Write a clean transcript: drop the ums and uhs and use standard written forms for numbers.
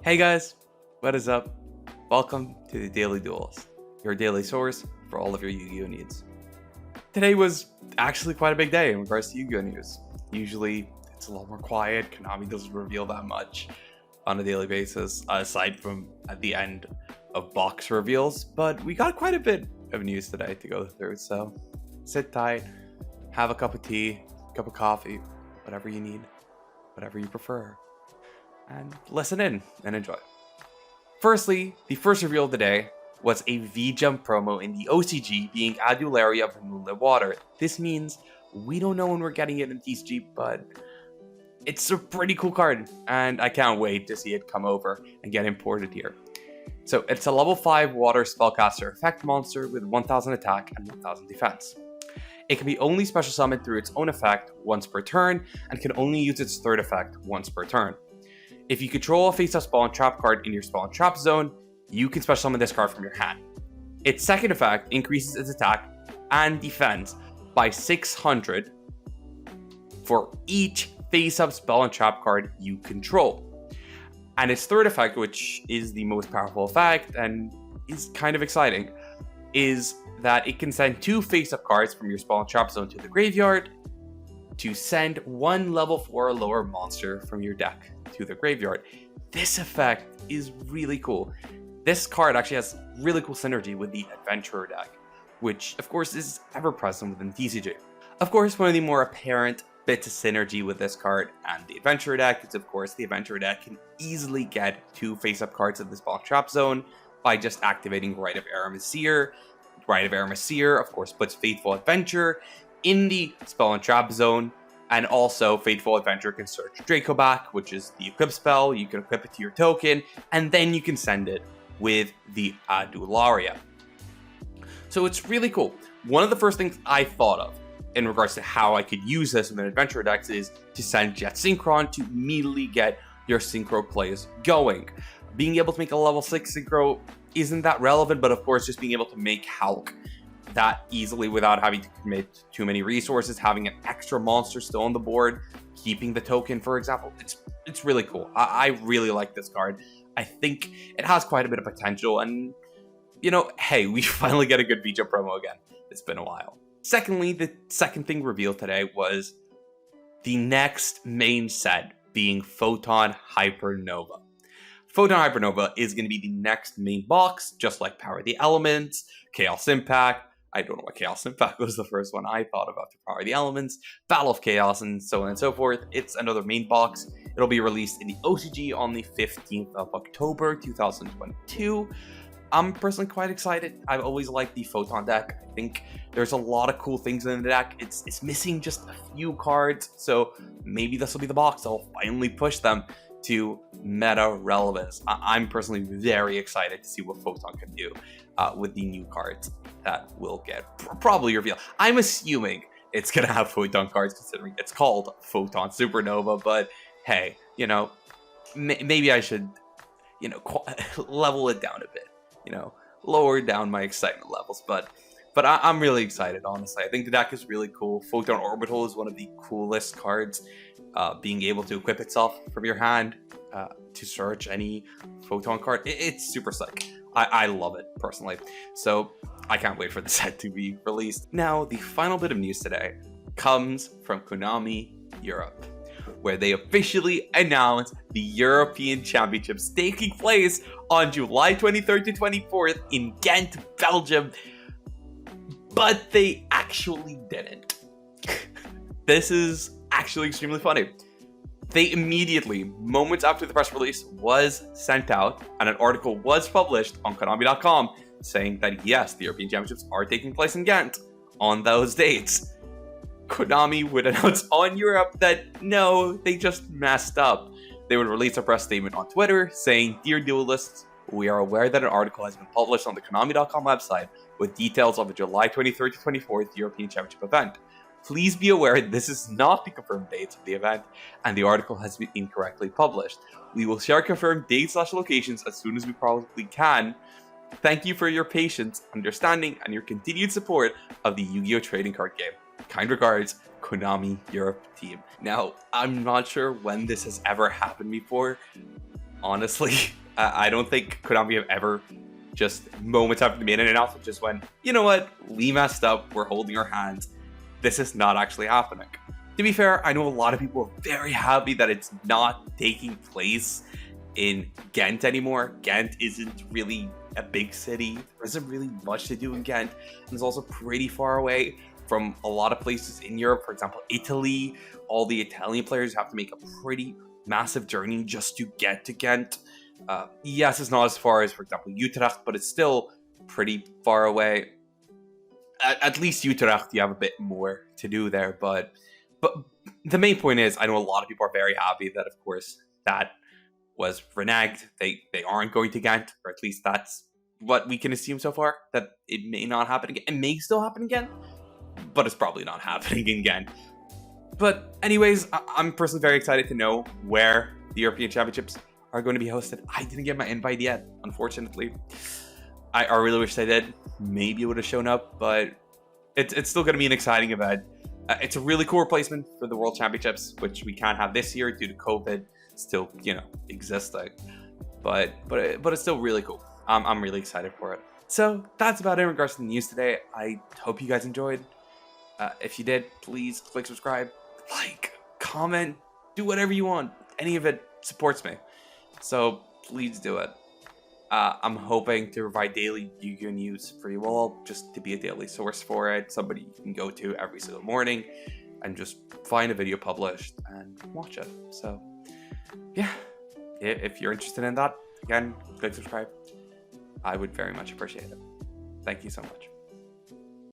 Hey guys, what is up? Welcome to the Daily Duelist, your daily source for all of your Yu-Gi-Oh needs. Today was actually quite a big day in regards to Yu-Gi-Oh news. Usually it's a lot more quiet, Konami doesn't reveal that much on a daily basis, aside from at the end of box reveals, but we got quite a bit of news today to go through, so sit tight, have a cup of tea, cup of coffee, whatever you need, whatever you prefer, and listen in and enjoy. Firstly, the first reveal of the day was a VJUMP promo in the OCG being Adularia of Moonlit Water. This means we don't know when we're getting it in TCG, but it's a pretty cool card, and I can't wait to see it come over and get imported here. So it's a level 5 water spellcaster effect monster with 1000 attack and 1000 defense. It can be only special summoned through its own effect once per turn, and can only use its third effect once per turn. If you control a face-up spawn trap card in your spawn trap zone, you can special summon this card from your hand. Its second effect increases its attack and defense by 600 for each face-up spell and trap card you control. And its third effect, which is the most powerful effect and is kind of exciting, is that it can send 2 face-up cards from your spawn trap zone to the graveyard to send 1 level 4 or lower monster from your deck to the graveyard. This effect is really cool. This card actually has really cool synergy with the Adventurer deck, which of course is ever present within TCG. Of course, one of the more apparent bits of synergy with this card and the Adventurer deck is of course the Adventurer deck can easily get 2 face-up cards in this block trap zone by just activating Rite of Aramesir. Rite of Aramesir of course puts Faithful Adventure in the spell and trap zone, and also Faithful Adventure can search Draco back, which is the equip spell. You can equip it to your token, and then you can send it with the Adularia. So it's really cool. One of the first things I thought of in regards to how I could use this with an Adventure deck is to send Jet Synchron to immediately get your Synchro plays going. Being able to make a level 6 Synchro isn't that relevant, but of course just being able to make Hulk that easily without having to commit too many resources, having an extra monster still on the board, keeping the token, for example, it's really cool. I really like this card. I think it has quite a bit of potential, and you know, hey, we finally get a good VJUMP promo again. It's been a while. Secondly, the second thing revealed today was the next main set being Photon Hypernova. Photon Hypernova is going to be the next main box, just like Power the Elements, Chaos Impact. I don't know what Chaos Impact was the first one I thought of after Power the Elements, Battle of Chaos, and so on and so forth. It's another main box. It'll be released in the OCG on the 15th of October, 2022. I'm personally quite excited. I've always liked the Photon deck. I think there's a lot of cool things in the deck. It's missing just a few cards, so maybe this will be the box. I'll finally push them to meta relevance. I'm personally very excited to see what Photon can do with the new cards that will get probably revealed. I'm assuming it's gonna have Photon cards considering it's called Photon Supernova, but hey, you know, maybe I should, you know, level it down a bit, you know, lower down my excitement levels, but I'm really excited, honestly. I think the deck is really cool. Photon Orbital is one of the coolest cards, being able to equip itself from your hand to search any Photon card. It's super sick. I love it, personally. So I can't wait for the set to be released. Now, the final bit of news today comes from Konami Europe, where they officially announced the European Championships taking place on July 23rd to 24th in Ghent, Belgium. But they actually didn't. This is actually extremely funny. They immediately, moments after the press release was sent out, and an article was published on Konami.com saying that yes, the European Championships are taking place in Ghent on those dates. Konami would announce on Europe that no, they just messed up. They would release a press statement on Twitter saying, "Dear Duelists, we are aware that an article has been published on the Konami.com website with details of the July 23rd to 24th European Championship event. Please be aware this is not the confirmed dates of the event, and the article has been incorrectly published. We will share confirmed dates/locations as soon as we probably can. Thank you for your patience, understanding, and your continued support of the Yu-Gi-Oh! Trading card game. Kind regards, Konami Europe team." Now, I'm not sure when this has ever happened before, honestly. I don't think Konami have ever just moments after the main announcement just went, you know what, we messed up, we're holding our hands, this is not actually happening. To be fair, I know a lot of people are very happy that it's not taking place in Ghent anymore. Ghent isn't really a big city, there isn't really much to do in Ghent, and it's also pretty far away from a lot of places in Europe. For example, Italy, all the Italian players have to make a pretty massive journey just to get to Ghent. Yes, it's not as far as, for example, Utrecht, but it's still pretty far away. At least Utrecht, you have a bit more to do there. But the main point is, I know a lot of people are very happy that, of course, that was reneged. They aren't going to Ghent, or at least that's what we can assume so far, that it may not happen again. It may still happen again, but it's probably not happening again. But anyways, I'm personally very excited to know where the European Championships are going to be hosted. I didn't get my invite yet, unfortunately. I really wish I did. Maybe it would have shown up, but it's still going to be an exciting event. It's a really cool replacement for the World Championships, which we can't have this year due to COVID still, existing. But it's still really cool. I'm really excited for it. So that's about it in regards to the news today. I hope you guys enjoyed. If you did, please click subscribe, like, comment, do whatever you want. Any of it supports me. So please do it. I'm hoping to provide daily Yu-Gi-Oh news for you all, just to be a daily source for it. Somebody you can go to every single morning and just find a video published and watch it. So yeah, if you're interested in that, again, click subscribe. I would very much appreciate it. Thank you so much.